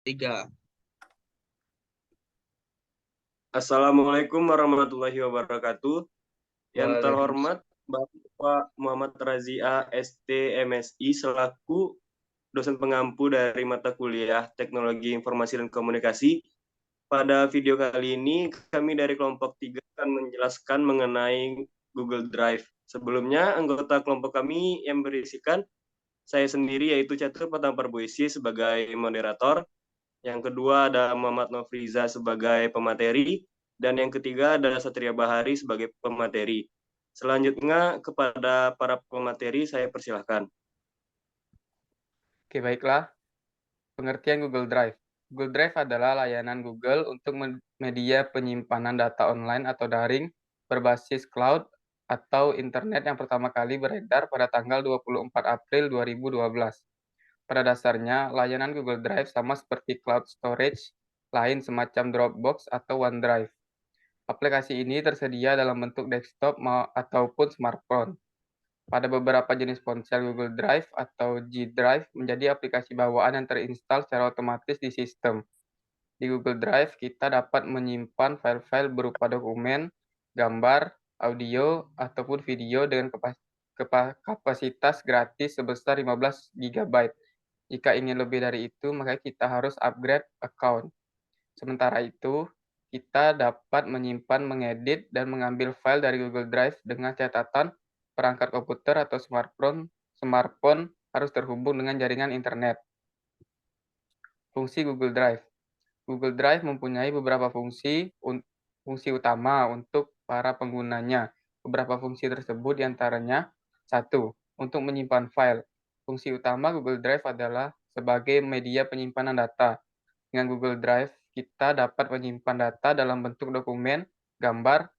Tiga. Assalamualaikum warahmatullahi wabarakatuh. Yang Waalaikumsalam. terhormat Bapak Muhammad Razia ST MSI selaku dosen pengampu dari mata kuliah Teknologi Informasi dan Komunikasi. Pada video kali ini kami dari kelompok 3 akan menjelaskan mengenai Google Drive. Sebelumnya anggota kelompok kami yang berisikan saya sendiri yaitu Catur Patang Parboisi sebagai moderator, yang kedua ada Muhammad Nofriza sebagai pemateri, dan yang ketiga ada Satria Bahari sebagai pemateri. Selanjutnya kepada para pemateri saya persilahkan. Oke, baiklah. Pengertian Google Drive. Google Drive adalah layanan Google untuk media penyimpanan data online atau daring berbasis cloud atau internet yang pertama kali beredar pada tanggal 24 April 2012. Pada dasarnya, layanan Google Drive sama seperti cloud storage lain semacam Dropbox atau OneDrive. Aplikasi ini tersedia dalam bentuk desktop ataupun smartphone. Pada beberapa jenis ponsel, Google Drive atau G Drive menjadi aplikasi bawaan yang terinstal secara otomatis di sistem. Di Google Drive, kita dapat menyimpan file-file berupa dokumen, gambar, audio, ataupun video dengan kapasitas gratis sebesar 15 GB. Jika ingin lebih dari itu, maka kita harus upgrade account. Sementara itu, kita dapat menyimpan, mengedit, dan mengambil file dari Google Drive dengan catatan perangkat komputer atau smartphone harus terhubung dengan jaringan internet. Fungsi Google Drive. Google Drive mempunyai beberapa fungsi utama untuk para penggunanya. Beberapa fungsi tersebut diantaranya: 1. Untuk menyimpan file. Fungsi utama Google Drive adalah sebagai media penyimpanan data. Dengan Google Drive, kita dapat menyimpan data dalam bentuk dokumen, gambar,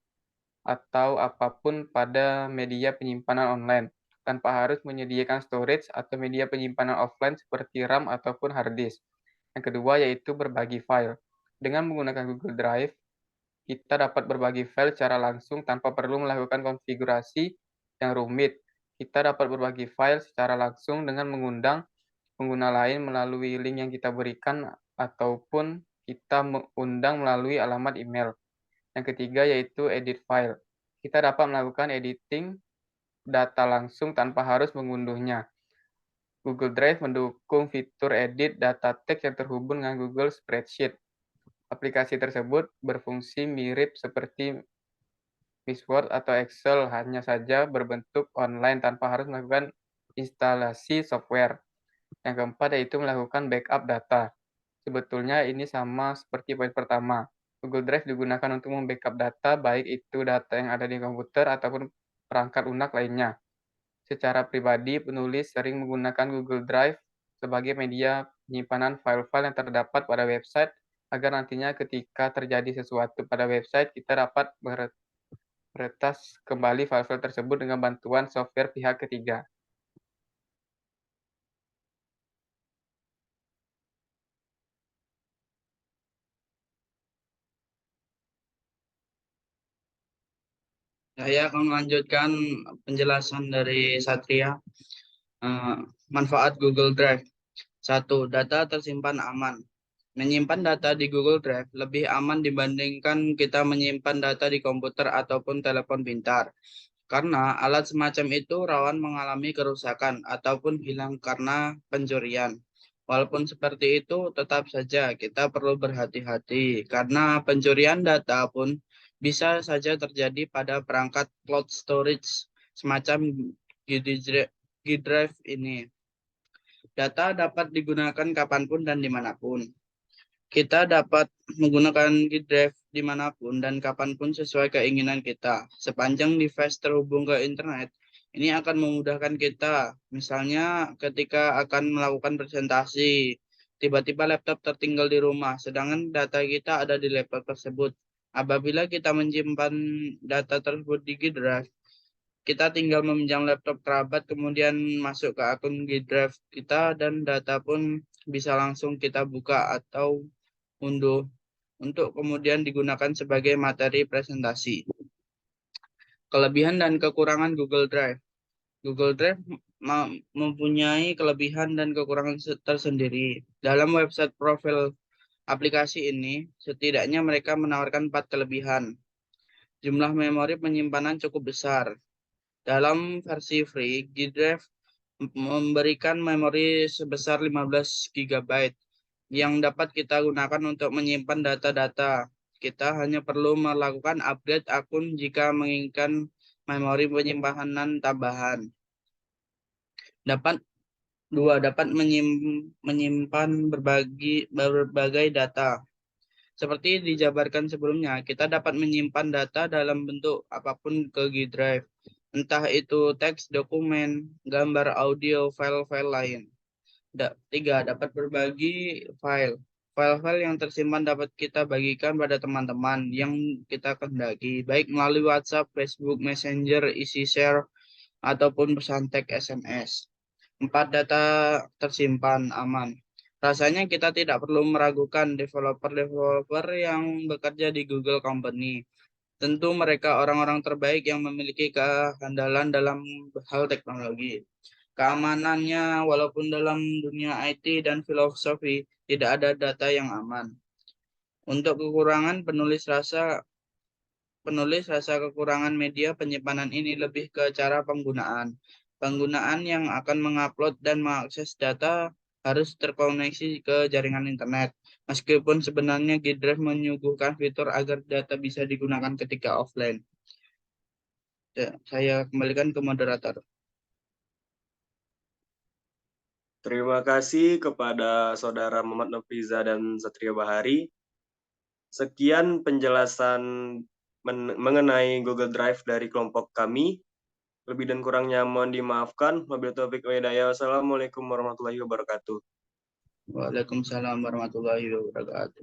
atau apapun pada media penyimpanan online, tanpa harus menyediakan storage atau media penyimpanan offline seperti RAM ataupun hard disk. Yang kedua yaitu berbagi file. Dengan menggunakan Google Drive, kita dapat berbagi file secara langsung tanpa perlu melakukan konfigurasi yang rumit. Kita dapat berbagi file secara langsung dengan mengundang pengguna lain melalui link yang kita berikan ataupun kita mengundang melalui alamat email. Yang ketiga yaitu edit file. Kita dapat melakukan editing data langsung tanpa harus mengunduhnya. Google Drive mendukung fitur edit data teks yang terhubung dengan Google Spreadsheet. Aplikasi tersebut berfungsi mirip seperti Word atau Excel, hanya saja berbentuk online tanpa harus melakukan instalasi software. Yang keempat yaitu melakukan backup data. Sebetulnya ini sama seperti poin pertama. Google Drive digunakan untuk membackup data, baik itu data yang ada di komputer ataupun perangkat lunak lainnya. Secara pribadi, penulis sering menggunakan Google Drive sebagai media penyimpanan file-file yang terdapat pada website, agar nantinya ketika terjadi sesuatu pada website, kita dapat meretas kembali file-file tersebut dengan bantuan software pihak ketiga. Saya akan melanjutkan penjelasan dari Satria. Eh, Manfaat Google Drive. 1. Data tersimpan aman. Menyimpan data di Google Drive lebih aman dibandingkan kita menyimpan data di komputer ataupun telepon pintar. Karena alat semacam itu rawan mengalami kerusakan ataupun hilang karena pencurian. Walaupun seperti itu, tetap saja kita perlu berhati-hati karena pencurian data pun bisa saja terjadi pada perangkat cloud storage semacam G Drive ini. Data dapat digunakan kapanpun dan dimanapun. Kita dapat menggunakan G Drive dimanapun dan kapanpun sesuai keinginan kita. Sepanjang device terhubung ke internet, ini akan memudahkan kita. Misalnya ketika akan melakukan presentasi, tiba-tiba laptop tertinggal di rumah, sedangkan data kita ada di laptop tersebut. Apabila kita menyimpan data tersebut di G Drive, kita tinggal meminjam laptop kerabat, kemudian masuk ke akun G Drive kita, dan data pun bisa langsung kita buka atau unduh untuk kemudian digunakan sebagai materi presentasi. Kelebihan dan kekurangan Google Drive. Google Drive mempunyai kelebihan dan kekurangan tersendiri. Dalam website profil aplikasi ini, setidaknya mereka menawarkan 4 kelebihan. Jumlah memori penyimpanan cukup besar. Dalam versi free, G-Drive memberikan memori sebesar 15 GB yang dapat kita gunakan untuk menyimpan data-data. Kita hanya perlu melakukan upgrade akun jika menginginkan memori penyimpanan tambahan. Dapat menyimpan berbagai data. Seperti dijabarkan sebelumnya, kita dapat menyimpan data dalam bentuk apapun ke G-Drive. Entah itu teks, dokumen, gambar, audio, file-file lain. 3. Dapat berbagi file. File-file yang tersimpan dapat kita bagikan pada teman-teman yang kita kehendaki, baik melalui WhatsApp, Facebook, Messenger, isi share, ataupun pesan teks SMS. 4. Data tersimpan aman. Rasanya kita tidak perlu meragukan developer-developer yang bekerja di Google Company. Tentu mereka orang-orang terbaik yang memiliki kehandalan dalam hal teknologi. Keamanannya, walaupun dalam dunia IT dan filosofi, tidak ada data yang aman. Untuk kekurangan, penulis rasa kekurangan media penyimpanan ini lebih ke cara penggunaan. Penggunaan yang akan mengupload dan mengakses data harus terkoneksi ke jaringan internet. Meskipun sebenarnya G-Drive menyuguhkan fitur agar data bisa digunakan ketika offline. Saya kembalikan ke moderator. Terima kasih kepada Saudara Muhammad Nofriza dan Satria Bahari. Sekian penjelasan mengenai Google Drive dari kelompok kami. Lebih dan kurangnya mohon dimaafkan. Wabillahi taufiq wal hidayah. Wassalamualaikum warahmatullahi wabarakatuh. Waalaikumsalam warahmatullahi wabarakatuh.